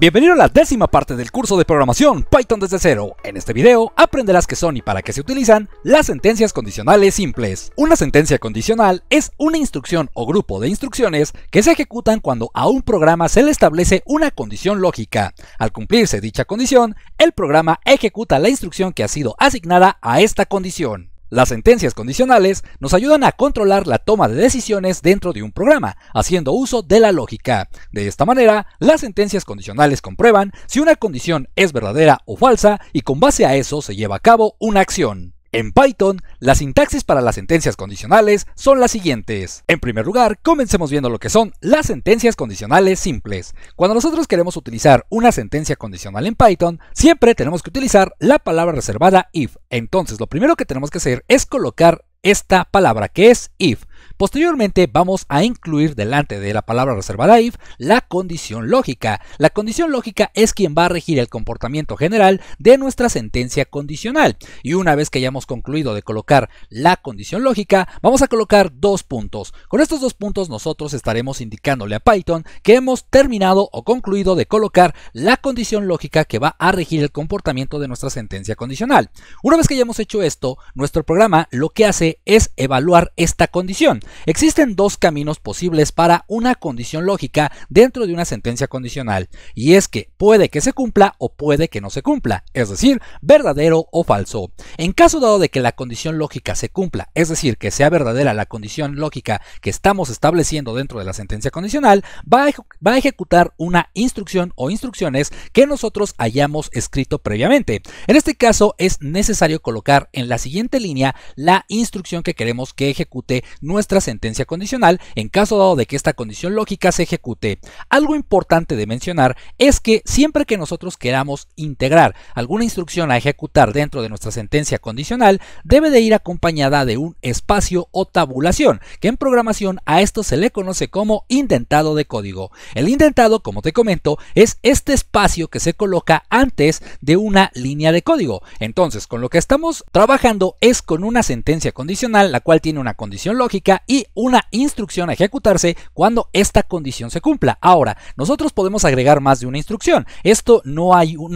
Bienvenido a la 10ª parte del curso de programación Python desde cero. En este video aprenderás qué son y para qué se utilizan las sentencias condicionales simples. Una sentencia condicional es una instrucción o grupo de instrucciones que se ejecutan cuando a un programa se le establece una condición lógica. Al cumplirse dicha condición, el programa ejecuta la instrucción que ha sido asignada a esta condición. Las sentencias condicionales nos ayudan a controlar la toma de decisiones dentro de un programa, haciendo uso de la lógica. De esta manera, las sentencias condicionales comprueban si una condición es verdadera o falsa y con base a eso se lleva a cabo una acción. En Python, la sintaxis para las sentencias condicionales son las siguientes. En primer lugar, comencemos viendo lo que son las sentencias condicionales simples. Cuando nosotros queremos utilizar una sentencia condicional en Python, siempre tenemos que utilizar la palabra reservada if. Entonces, lo primero que tenemos que hacer es colocar esta palabra que es if. Posteriormente vamos a incluir delante de la palabra reservada if la condición lógica. La condición lógica es quien va a regir el comportamiento general de nuestra sentencia condicional. Y una vez que hayamos concluido de colocar la condición lógica, vamos a colocar dos puntos. Con estos dos puntos nosotros estaremos indicándole a Python que hemos terminado o concluido de colocar la condición lógica que va a regir el comportamiento de nuestra sentencia condicional. Una vez que hayamos hecho esto, nuestro programa lo que hace es evaluar esta condición. Existen dos caminos posibles para una condición lógica dentro de una sentencia condicional, y es que puede que se cumpla o puede que no se cumpla, es decir, verdadero o falso. En caso dado de que la condición lógica se cumpla, es decir, que sea verdadera la condición lógica que estamos estableciendo dentro de la sentencia condicional, va a ejecutar una instrucción o instrucciones que nosotros hayamos escrito previamente. En este caso es necesario colocar en la siguiente línea la instrucción que queremos que ejecute nuestra sentencia condicional en caso dado de que esta condición lógica se ejecute. Algo importante de mencionar es que siempre que nosotros queramos integrar alguna instrucción a ejecutar dentro de nuestra sentencia condicional, debe de ir acompañada de un espacio o tabulación, que en programación a esto se le conoce como indentado de código. El indentado, como te comento, es este espacio que se coloca antes de una línea de código. Entonces, con lo que estamos trabajando es con una sentencia condicional, la cual tiene una condición lógica y una instrucción a ejecutarse cuando esta condición se cumpla. Ahora, nosotros podemos agregar más de una instrucción. Esto no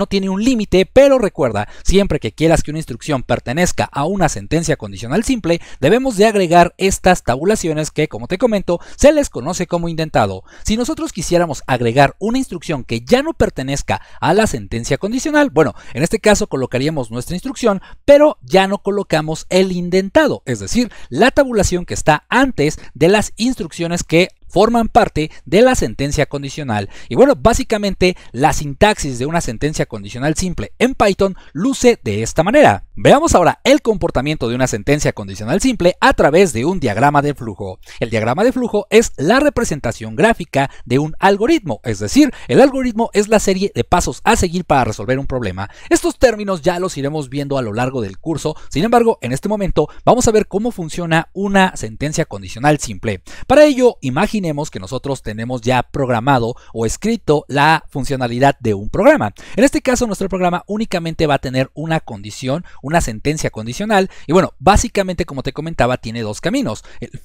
tiene un límite, pero recuerda, siempre que quieras que una instrucción pertenezca a una sentencia condicional simple, debemos de agregar estas tabulaciones que, como te comento, se les conoce como indentado. Si nosotros quisiéramos agregar una instrucción que ya no pertenezca a la sentencia condicional, bueno, en este caso colocaríamos nuestra instrucción, pero ya no colocamos el indentado, es decir, la tabulación que está antes de las instrucciones que forman parte de la sentencia condicional. Y bueno, básicamente la sintaxis de una sentencia condicional simple en Python luce de esta manera. Veamos ahora el comportamiento de una sentencia condicional simple a través de un diagrama de flujo. El diagrama de flujo es la representación gráfica de un algoritmo, es decir, el algoritmo es la serie de pasos a seguir para resolver un problema. Estos términos ya los iremos viendo a lo largo del curso, sin embargo, en este momento vamos a ver cómo funciona una sentencia condicional simple. Para ello, imaginemos que nosotros tenemos ya programado o escrito la funcionalidad de un programa. En este caso, nuestro programa únicamente va a tener una condición, una sentencia condicional, y bueno, básicamente, como te comentaba, tiene dos caminos,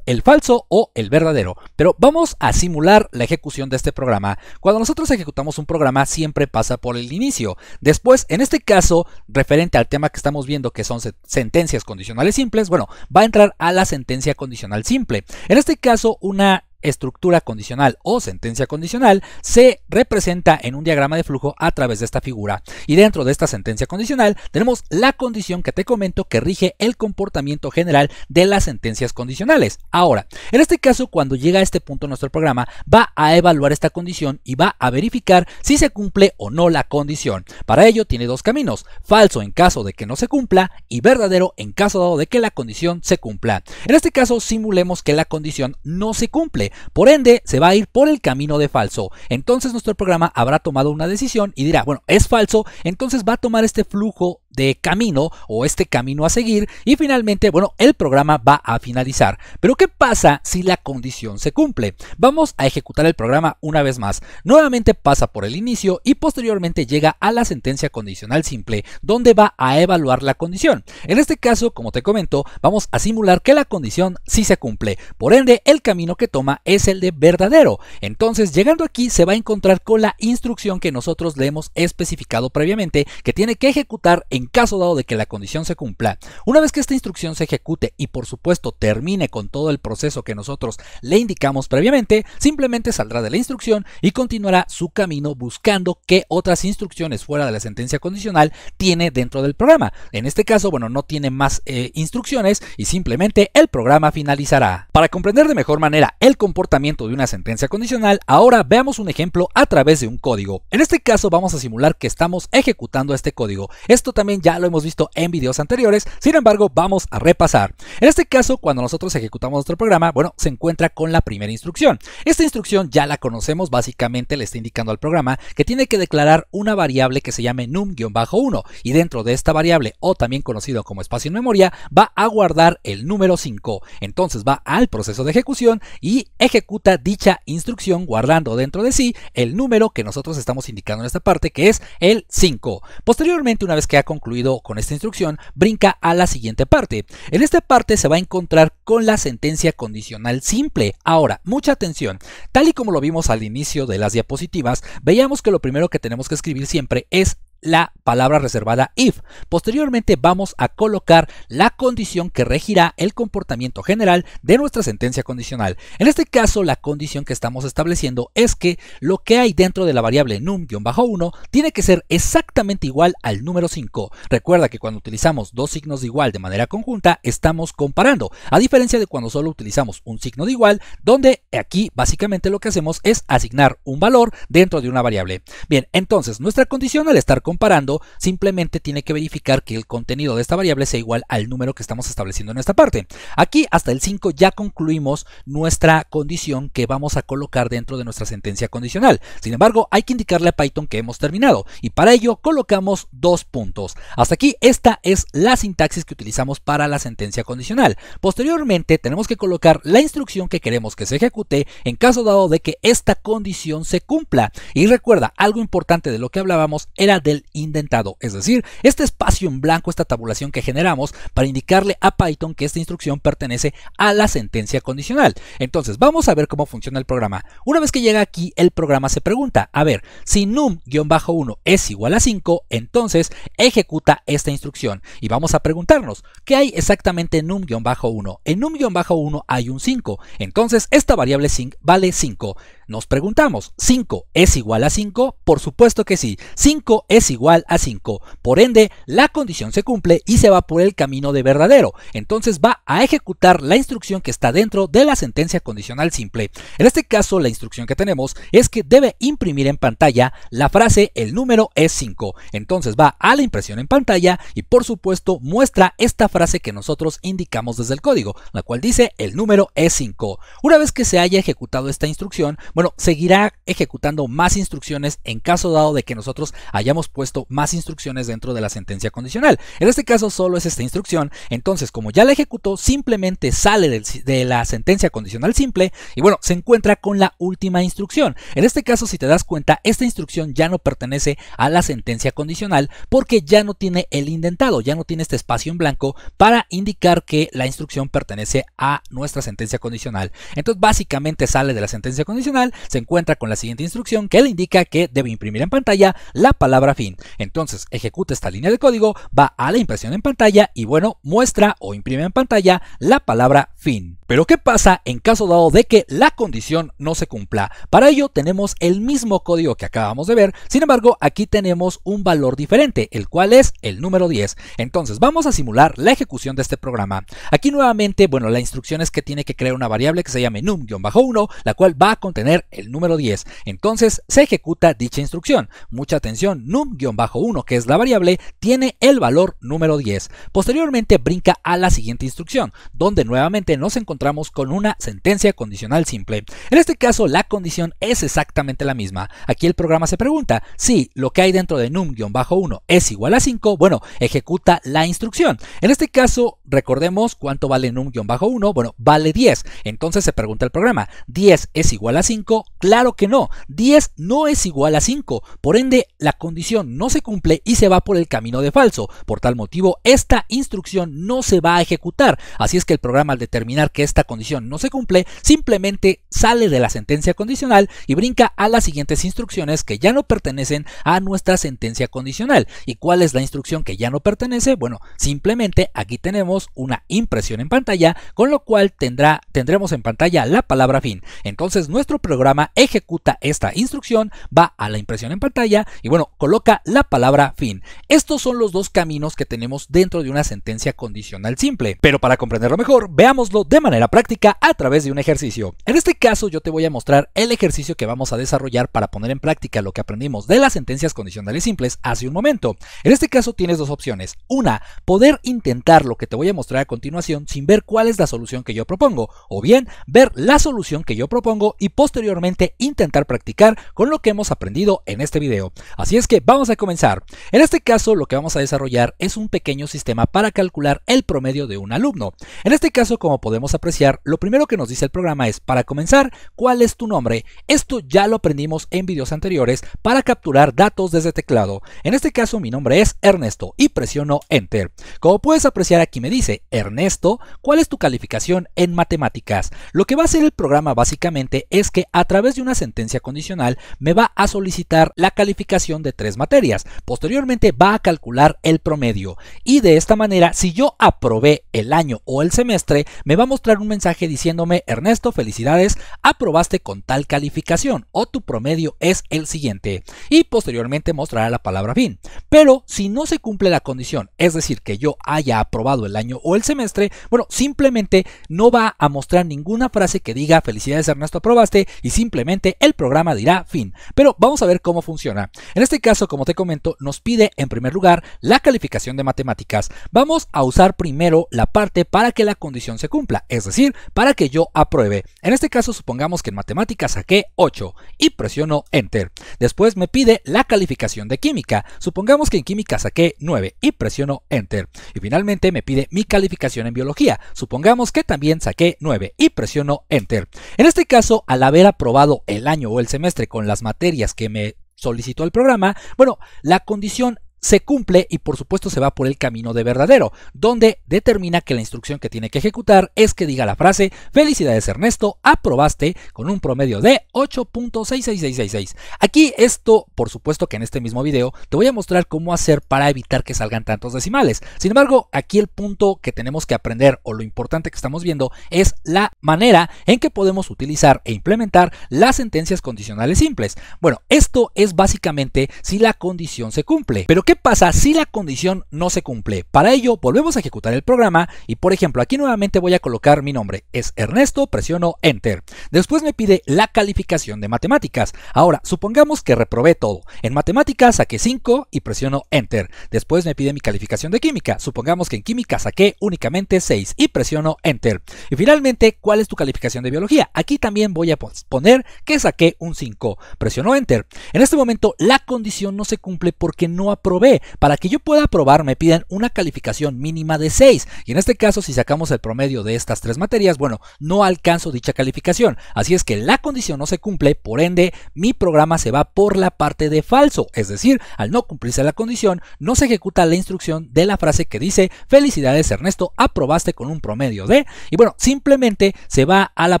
el falso o el verdadero. Pero vamos a simular la ejecución de este programa. Cuando nosotros ejecutamos un programa, siempre pasa por el inicio. Después, en este caso, referente al tema que estamos viendo, que son sentencias condicionales simples, bueno, va a entrar a la sentencia condicional simple. En este caso, una estructura condicional o sentencia condicional se representa en un diagrama de flujo a través de esta figura, y dentro de esta sentencia condicional tenemos la condición que te comento que rige el comportamiento general de las sentencias condicionales. Ahora, en este caso, cuando llega a este punto nuestro programa va a evaluar esta condición y va a verificar si se cumple o no la condición. Para ello tiene dos caminos: falso en caso de que no se cumpla y verdadero en caso dado de que la condición se cumpla. En este caso simulemos que la condición no se cumple. Por ende, se va a ir por el camino de falso. Entonces nuestro programa habrá tomado una decisión y dirá, bueno, es falso, entonces va a tomar este flujo de camino o este camino a seguir y finalmente, bueno, el programa va a finalizar. Pero ¿qué pasa si la condición se cumple? Vamos a ejecutar el programa una vez más. Nuevamente pasa por el inicio y posteriormente llega a la sentencia condicional simple, donde va a evaluar la condición. En este caso, como te comento, vamos a simular que la condición sí se cumple. Por ende, el camino que toma es el de verdadero. Entonces, llegando aquí se va a encontrar con la instrucción que nosotros le hemos especificado previamente, que tiene que ejecutar en caso dado de que la condición se cumpla. Una vez que esta instrucción se ejecute y por supuesto termine con todo el proceso que nosotros le indicamos previamente, simplemente saldrá de la instrucción y continuará su camino buscando qué otras instrucciones fuera de la sentencia condicional tiene dentro del programa. En este caso, bueno, no tiene más instrucciones y simplemente el programa finalizará. Para comprender de mejor manera el comportamiento de una sentencia condicional, ahora veamos un ejemplo a través de un código. En este caso vamos a simular que estamos ejecutando este código. Esto también ya lo hemos visto en videos anteriores, sin embargo vamos a repasar. En este caso, cuando nosotros ejecutamos nuestro programa, bueno, se encuentra con la primera instrucción. Esta instrucción ya la conocemos, básicamente le está indicando al programa que tiene que declarar una variable que se llame num-1 y dentro de esta variable, o también conocido como espacio en memoria, va a guardar el número 5. Entonces va al proceso de ejecución y ejecuta dicha instrucción guardando dentro de sí el número que nosotros estamos indicando en esta parte, que es el 5. Posteriormente, una vez que ha concluido con esta instrucción, brinca a la siguiente parte. En esta parte se va a encontrar con la sentencia condicional simple. Ahora, mucha atención. Tal y como lo vimos al inicio de las diapositivas, veíamos que lo primero que tenemos que escribir siempre es la palabra reservada if. Posteriormente vamos a colocar la condición que regirá el comportamiento general de nuestra sentencia condicional. En este caso, la condición que estamos estableciendo es que lo que hay dentro de la variable num-1 tiene que ser exactamente igual al número 5. Recuerda que cuando utilizamos dos signos de igual de manera conjunta, estamos comparando, a diferencia de cuando solo utilizamos un signo de igual, donde aquí básicamente lo que hacemos es asignar un valor dentro de una variable. Bien, entonces nuestra condición, al estar comparando, simplemente tiene que verificar que el contenido de esta variable sea igual al número que estamos estableciendo en esta parte. Aquí hasta el 5 ya concluimos nuestra condición que vamos a colocar dentro de nuestra sentencia condicional. Sin embargo, hay que indicarle a Python que hemos terminado y para ello colocamos 2 puntos. Hasta aquí esta es la sintaxis que utilizamos para la sentencia condicional. Posteriormente tenemos que colocar la instrucción que queremos que se ejecute en caso dado de que esta condición se cumpla. Y recuerda, algo importante de lo que hablábamos era del indentado, es decir, este espacio en blanco, esta tabulación que generamos para indicarle a Python que esta instrucción pertenece a la sentencia condicional. Entonces vamos a ver cómo funciona el programa. Una vez que llega aquí, el programa se pregunta, a ver, si num-1 es igual a 5, entonces ejecuta esta instrucción y vamos a preguntarnos, ¿qué hay exactamente en num-1? En num-1 hay un 5, entonces esta variable vale 5. Nos preguntamos, ¿5 es igual a 5? Por supuesto que sí, 5 es igual a 5. Por ende, la condición se cumple y se va por el camino de verdadero. Entonces va a ejecutar la instrucción que está dentro de la sentencia condicional simple. En este caso, la instrucción que tenemos es que debe imprimir en pantalla la frase el número es 5. Entonces va a la impresión en pantalla y por supuesto muestra esta frase que nosotros indicamos desde el código, la cual dice el número es 5. Una vez que se haya ejecutado esta instrucción, bueno, seguirá ejecutando más instrucciones en caso dado de que nosotros hayamos puesto más instrucciones dentro de la sentencia condicional. En este caso solo es esta instrucción, entonces como ya la ejecutó, simplemente sale de la sentencia condicional simple y bueno, se encuentra con la última instrucción. En este caso, si te das cuenta, esta instrucción ya no pertenece a la sentencia condicional porque ya no tiene el indentado, ya no tiene este espacio en blanco para indicar que la instrucción pertenece a nuestra sentencia condicional. Entonces básicamente sale de la sentencia condicional, se encuentra con la siguiente instrucción que le indica que debe imprimir en pantalla la palabra fin. Entonces ejecuta esta línea de código, va a la impresión en pantalla y bueno, muestra o imprime en pantalla la palabra fin. Pero ¿qué pasa en caso dado de que la condición no se cumpla? Para ello tenemos el mismo código que acabamos de ver, sin embargo aquí tenemos un valor diferente, el cual es el número 10. Entonces vamos a simular la ejecución de este programa. Aquí nuevamente, bueno, la instrucción es que tiene que crear una variable que se llame num-1, la cual va a contener obtener el número 10. Entonces se ejecuta dicha instrucción. Mucha atención, num-1, que es la variable, tiene el valor número 10. Posteriormente brinca a la siguiente instrucción, donde nuevamente nos encontramos con una sentencia condicional simple. En este caso la condición es exactamente la misma. Aquí el programa se pregunta si lo que hay dentro de num-1 es igual a 5, bueno, ejecuta la instrucción. En este caso, recordemos cuánto vale num-1, bueno, vale 10. Entonces se pregunta el programa, ¿10 es igual a 5? Claro que no, 10 no es igual a 5, por ende la condición no se cumple y se va por el camino de falso. Por tal motivo, esta instrucción no se va a ejecutar. Así es que el programa, al determinar que esta condición no se cumple, simplemente sale de la sentencia condicional y brinca a las siguientes instrucciones que ya no pertenecen a nuestra sentencia condicional. ¿Y cuál es la instrucción que ya no pertenece? Bueno, simplemente aquí tenemos una impresión en pantalla, con lo cual tendremos en pantalla la palabra fin. Entonces nuestro programa ejecuta esta instrucción, va a la impresión en pantalla y bueno, coloca la palabra fin. Estos son los dos caminos que tenemos dentro de una sentencia condicional simple. Pero para comprenderlo mejor, veámoslo de manera práctica a través de un ejercicio. En este caso yo te voy a mostrar el ejercicio que vamos a desarrollar para poner en práctica lo que aprendimos de las sentencias condicionales simples hace un momento. En este caso tienes dos opciones. Una, poder intentar lo que te voy a mostrar a continuación sin ver cuál es la solución que yo propongo, o bien ver la solución que yo propongo y posteriormente intentar practicar con lo que hemos aprendido en este video. Así es que vamos a comenzar. En este caso lo que vamos a desarrollar es un pequeño sistema para calcular el promedio de un alumno. En este caso, como podemos apreciar, lo primero que nos dice el programa es, para comenzar, ¿cuál es tu nombre? Esto ya lo aprendimos en videos anteriores para capturar datos desde teclado. En este caso mi nombre es Ernesto y presiono Enter. Como puedes apreciar, aquí me dice, Ernesto, ¿cuál es tu calificación en matemáticas? Lo que va a hacer el programa básicamente es que a través de una sentencia condicional me va a solicitar la calificación de 3 materias. Posteriormente va a calcular el promedio y de esta manera, si yo aprobé el año o el semestre, me va a mostrar un mensaje diciéndome, Ernesto, felicidades, aprobaste con tal calificación o tu promedio es el siguiente, y posteriormente mostrará la palabra fin. Pero si no se cumple la condición, es decir, que yo haya aprobado el año o el semestre, bueno, simplemente no va a mostrar ninguna frase que diga felicidades Ernesto, aprobaste, y simplemente el programa dirá fin. Pero vamos a ver cómo funciona. En este caso, como te comento, nos pide en primer lugar la calificación de matemáticas. Vamos a usar primero la parte para que la condición se cumpla, es decir, para que yo apruebe. En este caso, supongamos que en matemáticas saqué 8 y presiono Enter. Después me pide la calificación de química. Supongamos que en química saqué 9 y presiono Enter. Y finalmente me pide mi calificación en biología. Supongamos que también saqué 9 y presiono Enter. En este caso, al haber aprobado el año o el semestre con las materias que me solicitó el programa, bueno, la condición se cumple y por supuesto se va por el camino de verdadero, donde determina que la instrucción que tiene que ejecutar es que diga la frase felicidades Ernesto, aprobaste con un promedio de 8.66666. Aquí esto, por supuesto que en este mismo video te voy a mostrar cómo hacer para evitar que salgan tantos decimales. Sin embargo, aquí el punto que tenemos que aprender, o lo importante que estamos viendo, es la manera en que podemos utilizar e implementar las sentencias condicionales simples. Bueno, esto es básicamente si la condición se cumple. Pero ¿qué pasa si la condición no se cumple? Para ello volvemos a ejecutar el programa y por ejemplo aquí nuevamente voy a colocar mi nombre, es Ernesto, presiono Enter. Después me pide la calificación de matemáticas. Ahora supongamos que reprobé todo. En matemáticas saqué 5 y presiono Enter. Después me pide mi calificación de química. Supongamos que en química saqué únicamente 6 y presiono Enter. Y finalmente, ¿cuál es tu calificación de biología? Aquí también voy a poner que saqué un 5. Presiono Enter. En este momento la condición no se cumple porque no aprobé. Para que yo pueda aprobar me piden una calificación mínima de 6 y en este caso si sacamos el promedio de estas 3 materias, bueno, no alcanzo dicha calificación, así es que la condición no se cumple, por ende mi programa se va por la parte de falso, es decir, al no cumplirse la condición no se ejecuta la instrucción de la frase que dice felicidades Ernesto, aprobaste con un promedio de, y bueno, simplemente se va a la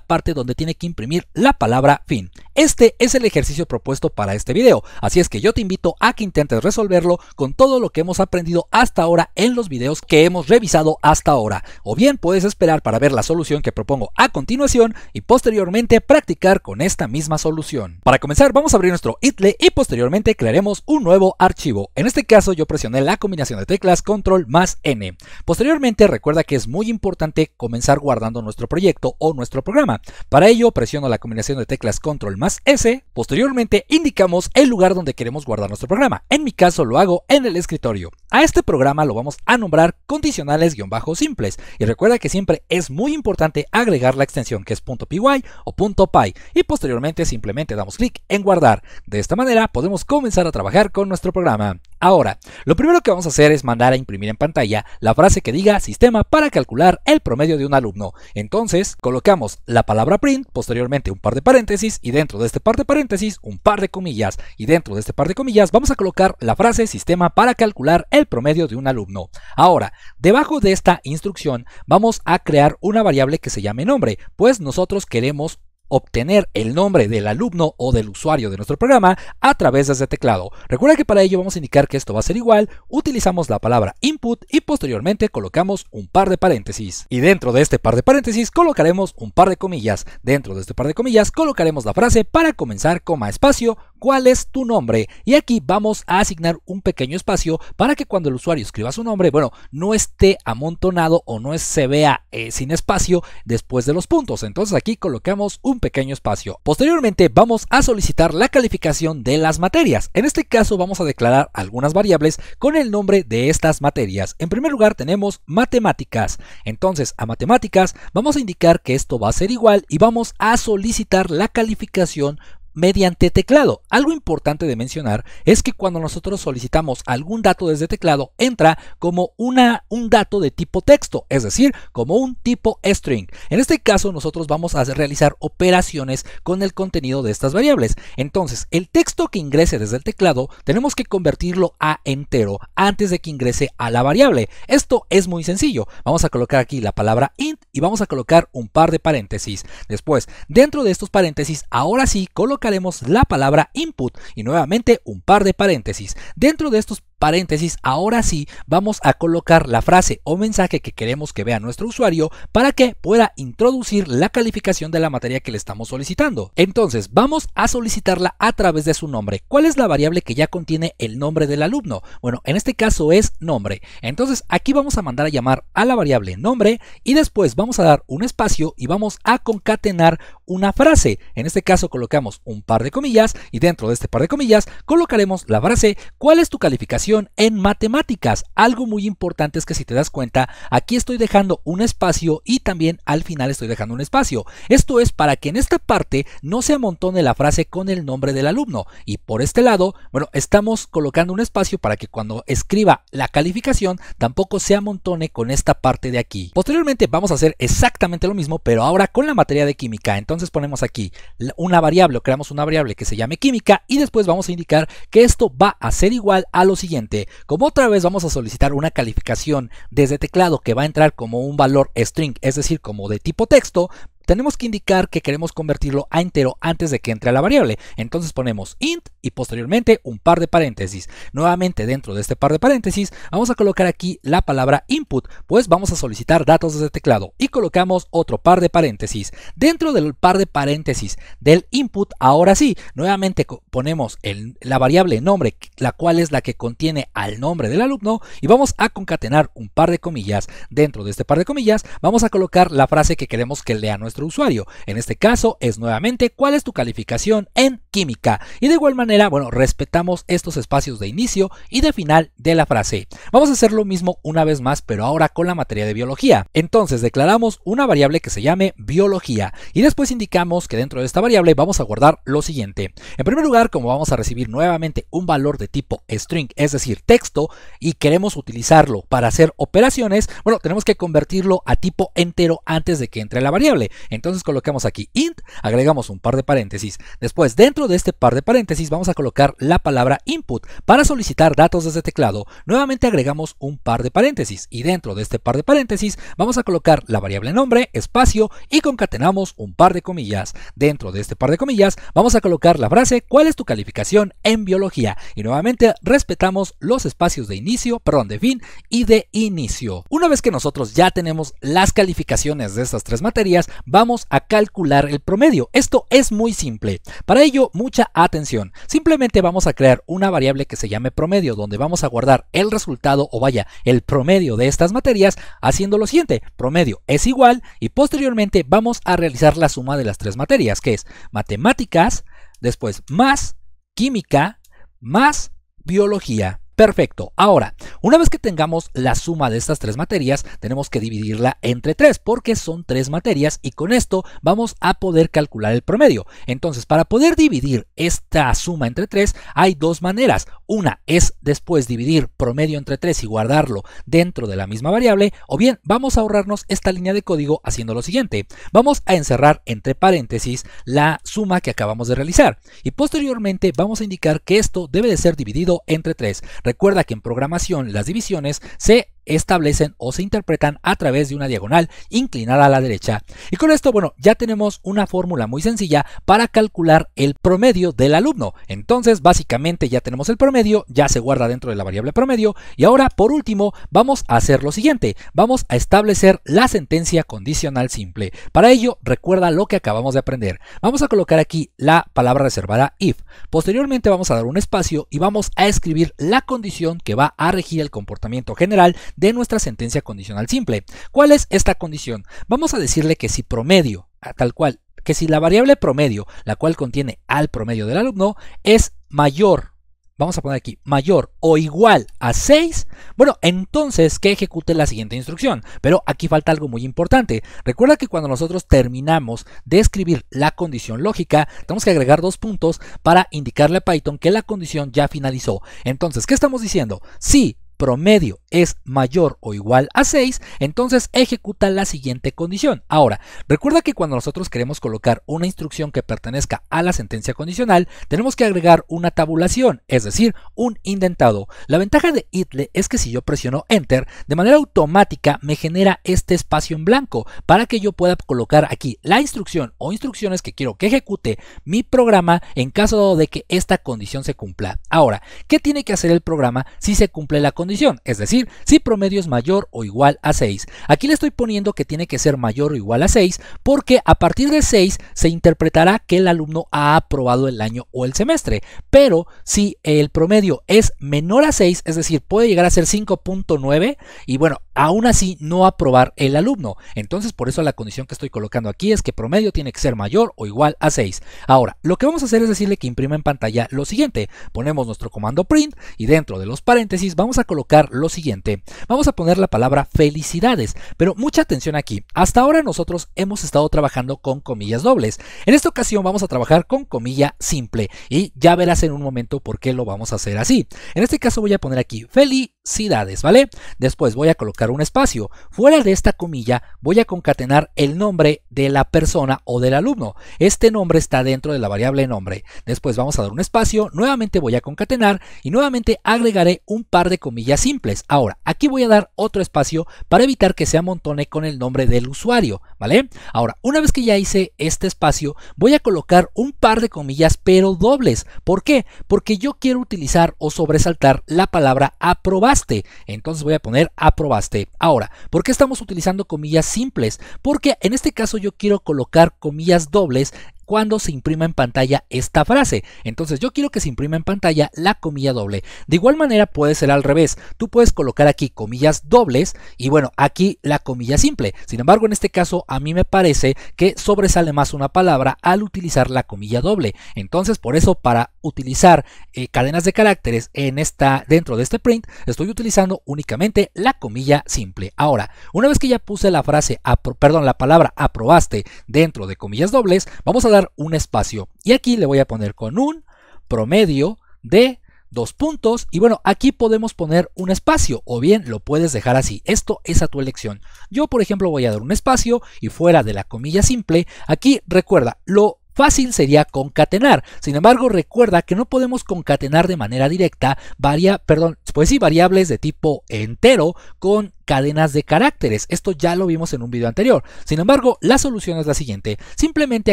parte donde tiene que imprimir la palabra fin. Este es el ejercicio propuesto para este video, así es que yo te invito a que intentes resolverlo con todo lo que hemos aprendido hasta ahora en los videos que hemos revisado hasta ahora, o bien puedes esperar para ver la solución que propongo a continuación y posteriormente practicar con esta misma solución. Para comenzar vamos a abrir nuestro IDLE y posteriormente crearemos un nuevo archivo. En este caso yo presioné la combinación de teclas Control más N. Posteriormente recuerda que es muy importante comenzar guardando nuestro proyecto o nuestro programa. Para ello presiono la combinación de teclas Control más más S. Posteriormente indicamos el lugar donde queremos guardar nuestro programa. En mi caso lo hago en el escritorio. A este programa lo vamos a nombrar condicionales-simples. Y recuerda que siempre es muy importante agregar la extensión que es .py o .py. Y posteriormente simplemente damos clic en guardar. De esta manera podemos comenzar a trabajar con nuestro programa. Ahora, lo primero que vamos a hacer es mandar a imprimir en pantalla la frase que diga sistema para calcular el promedio de un alumno. Entonces, colocamos la palabra print, posteriormente un par de paréntesis y dentro de este par de paréntesis un par de comillas. Y dentro de este par de comillas vamos a colocar la frase sistema para calcular el promedio de un alumno. Ahora, debajo de esta instrucción vamos a crear una variable que se llame nombre, pues nosotros queremos obtener el nombre del alumno o del usuario de nuestro programa a través de ese teclado. Recuerda que para ello vamos a indicar que esto va a ser igual, utilizamos la palabra input y posteriormente colocamos un par de paréntesis. Y dentro de este par de paréntesis colocaremos un par de comillas. Dentro de este par de comillas colocaremos la frase para comenzar, coma, espacio, ¿cuál es tu nombre? Y aquí vamos a asignar un pequeño espacio para que cuando el usuario escriba su nombre, bueno, no esté amontonado o no se vea sin espacio después de los puntos. Entonces aquí colocamos un pequeño espacio. Posteriormente vamos a solicitar la calificación de las materias. En este caso vamos a declarar algunas variables con el nombre de estas materias. En primer lugar tenemos matemáticas. Entonces a matemáticas vamos a indicar que esto va a ser igual y vamos a solicitar la calificación mediante teclado. Algo importante de mencionar es que cuando nosotros solicitamos algún dato desde teclado entra como un dato de tipo texto, es decir, como un tipo string. En este caso nosotros vamos a realizar operaciones con el contenido de estas variables. Entonces el texto que ingrese desde el teclado tenemos que convertirlo a entero antes de que ingrese a la variable. Esto es muy sencillo. Vamos a colocar aquí la palabra int y vamos a colocar un par de paréntesis. Después, dentro de estos paréntesis, ahora sí colocaremos la palabra input y nuevamente un par de paréntesis. Dentro de estos paréntesis, ahora sí vamos a colocar la frase o mensaje que queremos que vea nuestro usuario para que pueda introducir la calificación de la materia que le estamos solicitando. Entonces vamos a solicitarla a través de su nombre. ¿Cuál es la variable que ya contiene el nombre del alumno? Bueno, en este caso es nombre. Entonces aquí vamos a mandar a llamar a la variable nombre y después vamos a dar un espacio y vamos a concatenar una frase. En este caso colocamos un par de comillas y dentro de este par de comillas colocaremos la frase ¿cuál es tu calificación en matemáticas? Algo muy importante es que si te das cuenta, aquí estoy dejando un espacio y también al final estoy dejando un espacio. Esto es para que en esta parte no se amontone la frase con el nombre del alumno. Y por este lado, bueno, estamos colocando un espacio para que cuando escriba la calificación tampoco se amontone con esta parte de aquí. Posteriormente vamos a hacer exactamente lo mismo, pero ahora con la materia de química. Entonces ponemos aquí una variable o creamos una variable que se llame química y después vamos a indicar que esto va a ser igual a lo siguiente. Como otra vez vamos a solicitar una calificación desde teclado que va a entrar como un valor string, es decir, como de tipo texto, tenemos que indicar que queremos convertirlo a entero antes de que entre a la variable. Entonces ponemos int y posteriormente un par de paréntesis. Nuevamente dentro de este par de paréntesis vamos a colocar aquí la palabra input, pues vamos a solicitar datos desde teclado y colocamos otro par de paréntesis. Dentro del par de paréntesis del input, ahora sí, nuevamente ponemos la variable nombre, la cual es la que contiene al nombre del alumno y vamos a concatenar un par de comillas. Dentro de este par de comillas vamos a colocar la frase que queremos que lea nuestro usuario. En este caso es nuevamente ¿cuál es tu calificación en química? Y de igual manera, bueno, respetamos estos espacios de inicio y de final de la frase. Vamos a hacer lo mismo una vez más, pero ahora con la materia de biología. Entonces declaramos una variable que se llame biología y después indicamos que dentro de esta variable vamos a guardar lo siguiente. En primer lugar, como vamos a recibir nuevamente un valor de tipo string, es decir, texto, y queremos utilizarlo para hacer operaciones, bueno, tenemos que convertirlo a tipo entero antes de que entre la variable. Entonces colocamos aquí int, agregamos un par de paréntesis. Después dentro de este par de paréntesis vamos a colocar la palabra input para solicitar datos desde teclado. Nuevamente agregamos un par de paréntesis y dentro de este par de paréntesis vamos a colocar la variable nombre, espacio y concatenamos un par de comillas. Dentro de este par de comillas vamos a colocar la frase ¿cuál es tu calificación en biología? Y nuevamente respetamos los espacios de inicio, de fin y de inicio. Una vez que nosotros ya tenemos las calificaciones de estas tres materias, vamos a calcular el promedio. Esto es muy simple. Para ello, mucha atención. Simplemente vamos a crear una variable que se llame promedio, donde vamos a guardar el resultado o vaya, el promedio de estas materias, haciendo lo siguiente. Promedio es igual y posteriormente vamos a realizar la suma de las tres materias, que es matemáticas después más química, más biología. Perfecto. Ahora, una vez que tengamos la suma de estas tres materias, tenemos que dividirla entre 3 porque son 3 materias y con esto vamos a poder calcular el promedio. Entonces, para poder dividir esta suma entre 3, hay dos maneras. Una es después dividir promedio entre 3 y guardarlo dentro de la misma variable, o bien vamos a ahorrarnos esta línea de código haciendo lo siguiente. Vamos a encerrar entre paréntesis la suma que acabamos de realizar y posteriormente vamos a indicar que esto debe de ser dividido entre 3. Recuerda que en programación las divisiones se establecen o se interpretan a través de una diagonal inclinada a la derecha. Y con esto, bueno, ya tenemos una fórmula muy sencilla para calcular el promedio del alumno. Entonces, básicamente ya tenemos el promedio, ya se guarda dentro de la variable promedio. Y ahora, por último, vamos a hacer lo siguiente. Vamos a establecer la sentencia condicional simple. Para ello, recuerda lo que acabamos de aprender. Vamos a colocar aquí la palabra reservada if. Posteriormente vamos a dar un espacio y vamos a escribir la condición que va a regir el comportamiento general de nuestra sentencia condicional simple. ¿Cuál es esta condición? Vamos a decirle que si promedio, tal cual, que si la variable promedio, la cual contiene al promedio del alumno, es mayor, vamos a poner aquí, mayor o igual a 6, bueno, entonces que ejecute la siguiente instrucción. Pero aquí falta algo muy importante. Recuerda que cuando nosotros terminamos de escribir la condición lógica, tenemos que agregar 2 puntos para indicarle a Python que la condición ya finalizó. Entonces, ¿qué estamos diciendo? Si promedio es mayor o igual a 6, entonces ejecuta la siguiente condición. Ahora, recuerda que cuando nosotros queremos colocar una instrucción que pertenezca a la sentencia condicional, tenemos que agregar una tabulación, es decir, un indentado. La ventaja de IDLE es que si yo presiono Enter, de manera automática me genera este espacio en blanco para que yo pueda colocar aquí la instrucción o instrucciones que quiero que ejecute mi programa en caso de que esta condición se cumpla. Ahora, ¿qué tiene que hacer el programa si se cumple la condición? Es decir, si promedio es mayor o igual a 6. Aquí le estoy poniendo que tiene que ser mayor o igual a 6 porque a partir de 6 se interpretará que el alumno ha aprobado el año o el semestre. Pero si el promedio es menor a 6, es decir, puede llegar a ser 5.9 y bueno, aún así no aprobar el alumno. Entonces, por eso la condición que estoy colocando aquí es que promedio tiene que ser mayor o igual a 6. Ahora, lo que vamos a hacer es decirle que imprima en pantalla lo siguiente. Ponemos nuestro comando print y dentro de los paréntesis vamos a colocar lo siguiente. Vamos a poner la palabra felicidades, pero mucha atención aquí. Hasta ahora nosotros hemos estado trabajando con comillas dobles. En esta ocasión vamos a trabajar con comilla simple y ya verás en un momento por qué lo vamos a hacer así. En este caso voy a poner aquí felicidades, ¿vale? Después voy a colocar un espacio. Fuera de esta comilla voy a concatenar el nombre de la persona o del alumno. Este nombre está dentro de la variable nombre. Después vamos a dar un espacio, nuevamente voy a concatenar y nuevamente agregaré un par de comillas simples. Ahora, aquí voy a dar otro espacio para evitar que se amontone con el nombre del usuario, ¿vale? Ahora, una vez que ya hice este espacio, voy a colocar un par de comillas pero dobles. ¿Por qué? Porque yo quiero utilizar o sobresaltar la palabra aprobaste. Entonces voy a poner aprobaste. Ahora, ¿por qué estamos utilizando comillas simples? Porque en este caso yo quiero colocar comillas dobles cuando se imprima en pantalla esta frase. Entonces yo quiero que se imprima en pantalla la comilla doble. De igual manera puede ser al revés. Tú puedes colocar aquí comillas dobles y bueno, aquí la comilla simple. Sin embargo, en este caso a mí me parece que sobresale más una palabra al utilizar la comilla doble. Entonces por eso para utilizar cadenas de caracteres dentro de este print estoy utilizando únicamente la comilla simple. Ahora, una vez que ya puse la frase, la palabra aprobaste dentro de comillas dobles, vamos a dar un espacio y aquí le voy a poner con un promedio de 2 puntos y bueno, aquí podemos poner un espacio o bien lo puedes dejar así. Esto es a tu elección. Yo por ejemplo voy a dar un espacio y fuera de la comilla simple, aquí recuerda, lo fácil sería concatenar. Sin embargo, recuerda que no podemos concatenar de manera directa variables de tipo entero con cadenas de caracteres. Esto ya lo vimos en un video anterior. Sin embargo, la solución es la siguiente. Simplemente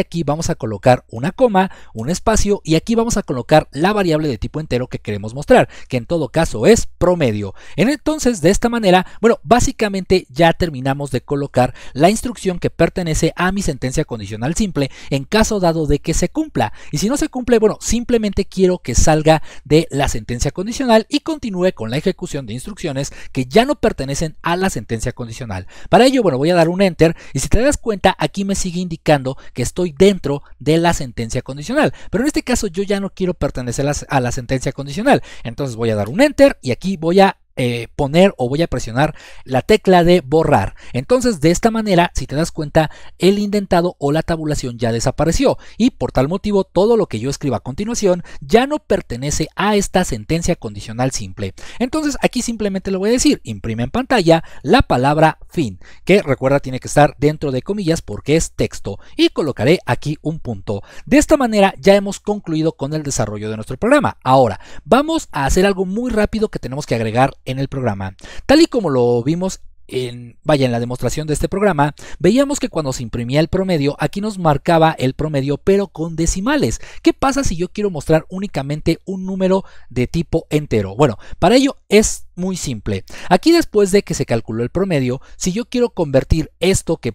aquí vamos a colocar una coma, un espacio y aquí vamos a colocar la variable de tipo entero que queremos mostrar, que en todo caso es promedio. Entonces, de esta manera, bueno, básicamente ya terminamos de colocar la instrucción que pertenece a mi sentencia condicional simple en caso dado de que se cumpla. Y si no se cumple, bueno, simplemente quiero que salga de la sentencia condicional y continúe con la ejecución de instrucciones que ya no pertenecen a la sentencia condicional. Para ello, bueno, voy a dar un enter y si te das cuenta, aquí me sigue indicando que estoy dentro de la sentencia condicional. Pero en este caso yo ya no quiero pertenecer a la sentencia condicional. Entonces voy a dar un enter y aquí voy a poner o voy a presionar la tecla de borrar. Entonces de esta manera, si te das cuenta, el indentado o la tabulación ya desapareció y por tal motivo todo lo que yo escriba a continuación ya no pertenece a esta sentencia condicional simple. Entonces aquí simplemente le voy a decir, imprime en pantalla la palabra fin, que recuerda tiene que estar dentro de comillas porque es texto, y colocaré aquí un punto. De esta manera ya hemos concluido con el desarrollo de nuestro programa. Ahora vamos a hacer algo muy rápido que tenemos que agregar en el programa. Tal y como lo vimos en la demostración de este programa, veíamos que cuando se imprimía el promedio, aquí nos marcaba el promedio pero con decimales. ¿Qué pasa si yo quiero mostrar únicamente un número de tipo entero? Bueno, para ello es muy simple. Aquí después de que se calculó el promedio, si yo quiero convertir esto que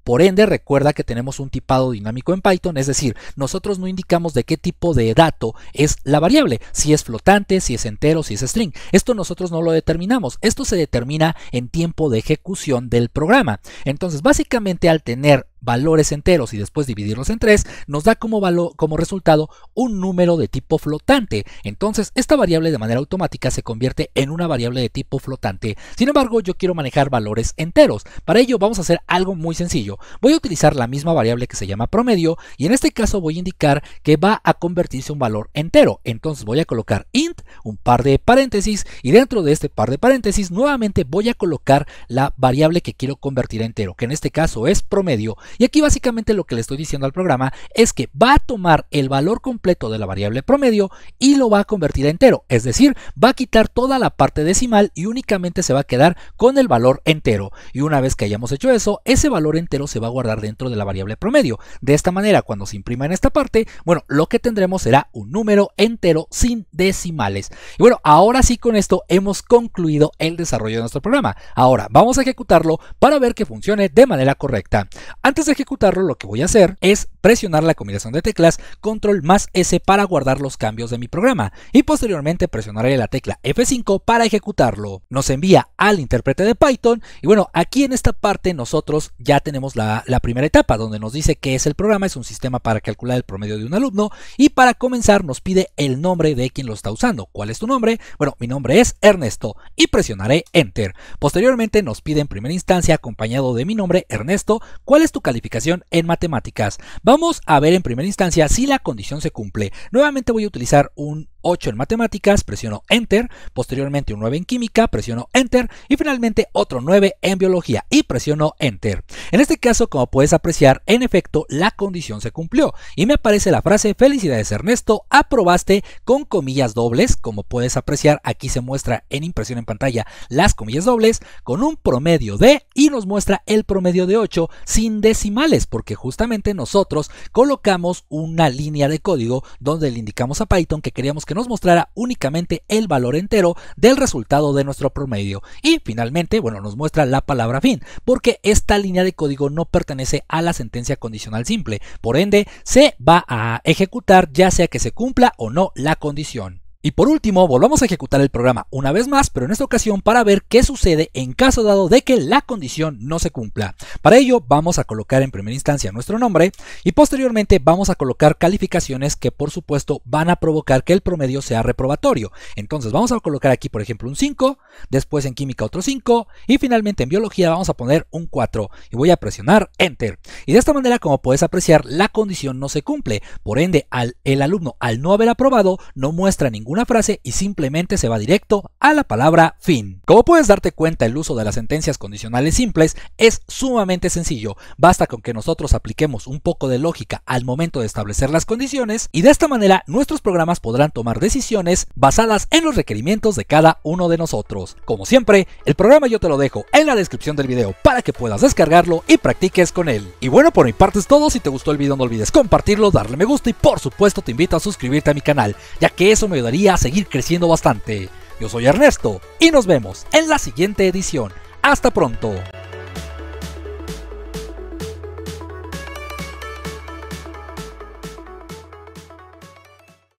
por ende, recuerda que tenemos un tipado dinámico en Python, es decir, nosotros no indicamos de qué tipo de dato es la variable, si es flotante, si es entero, si es string. Esto nosotros no lo determinamos, esto se determina en tiempo de ejecución del programa. Entonces, básicamente al tener valores enteros y después dividirlos en 3, nos da como resultado un número de tipo flotante. Entonces, esta variable de manera automática se convierte en una variable de tipo flotante. Sin embargo, yo quiero manejar valores enteros. Para ello, vamos a hacer algo muy sencillo. Voy a utilizar la misma variable que se llama promedio y en este caso voy a indicar que va a convertirse en un valor entero. Entonces, voy a colocar int, un par de paréntesis, y dentro de este par de paréntesis, nuevamente voy a colocar la variable que quiero convertir a entero, que en este caso es promedio. Y aquí básicamente lo que le estoy diciendo al programa es que va a tomar el valor completo de la variable promedio y lo va a convertir a entero, es decir, va a quitar toda la parte decimal y únicamente se va a quedar con el valor entero. Y una vez que hayamos hecho eso, ese valor entero se va a guardar dentro de la variable promedio. De esta manera, cuando se imprima en esta parte, bueno, lo que tendremos será un número entero sin decimales. Y bueno, ahora sí, con esto hemos concluido el desarrollo de nuestro programa. Ahora vamos a ejecutarlo para ver que funcione de manera correcta. Antes de ejecutarlo, lo que voy a hacer es presionar la combinación de teclas Control más S para guardar los cambios de mi programa y posteriormente presionaré la tecla F5 para ejecutarlo. Nos envía al intérprete de Python y bueno, aquí en esta parte nosotros ya tenemos la primera etapa donde nos dice qué es el programa. Es un sistema para calcular el promedio de un alumno y para comenzar nos pide el nombre de quien lo está usando. ¿Cuál es tu nombre? Bueno, mi nombre es Ernesto y presionaré Enter. Posteriormente nos pide en primera instancia, acompañado de mi nombre Ernesto, ¿cuál es tu calificación en matemáticas? Vamos a ver en primera instancia si la condición se cumple. Nuevamente voy a utilizar un 8 en matemáticas, presiono Enter, posteriormente un 9 en química, presiono Enter y finalmente otro 9 en biología y presiono Enter. En este caso, como puedes apreciar, en efecto la condición se cumplió y me aparece la frase felicidades Ernesto, aprobaste con comillas dobles. Como puedes apreciar, aquí se muestra en impresión en pantalla las comillas dobles con un promedio de y nos muestra el promedio de 8 sin decimales porque justamente nosotros colocamos una línea de código donde le indicamos a Python que queríamos que nos mostrara únicamente el valor entero del resultado de nuestro promedio y finalmente, bueno, nos muestra la palabra fin porque esta línea de código no pertenece a la sentencia condicional simple, por ende se va a ejecutar ya sea que se cumpla o no la condición. Y por último, volvamos a ejecutar el programa una vez más, pero en esta ocasión para ver qué sucede en caso dado de que la condición no se cumpla. Para ello vamos a colocar en primera instancia nuestro nombre y posteriormente vamos a colocar calificaciones que por supuesto van a provocar que el promedio sea reprobatorio. Entonces vamos a colocar aquí por ejemplo un 5, después en química otro 5 y finalmente en biología vamos a poner un 4 y voy a presionar Enter. Y de esta manera, como puedes apreciar, la condición no se cumple, por ende el alumno al no haber aprobado no muestra ninguna frase y simplemente se va directo a la palabra fin. Como puedes darte cuenta, el uso de las sentencias condicionales simples es sumamente sencillo. Basta con que nosotros apliquemos un poco de lógica al momento de establecer las condiciones y de esta manera nuestros programas podrán tomar decisiones basadas en los requerimientos de cada uno de nosotros. Como siempre, el programa yo te lo dejo en la descripción del video para que puedas descargarlo y practiques con él. Y bueno, por mi parte es todo. Si te gustó el video no olvides compartirlo, darle me gusta y por supuesto te invito a suscribirte a mi canal, ya que eso me ayudaría a seguir creciendo bastante. Yo soy Ernesto y nos vemos en la siguiente edición. Hasta pronto.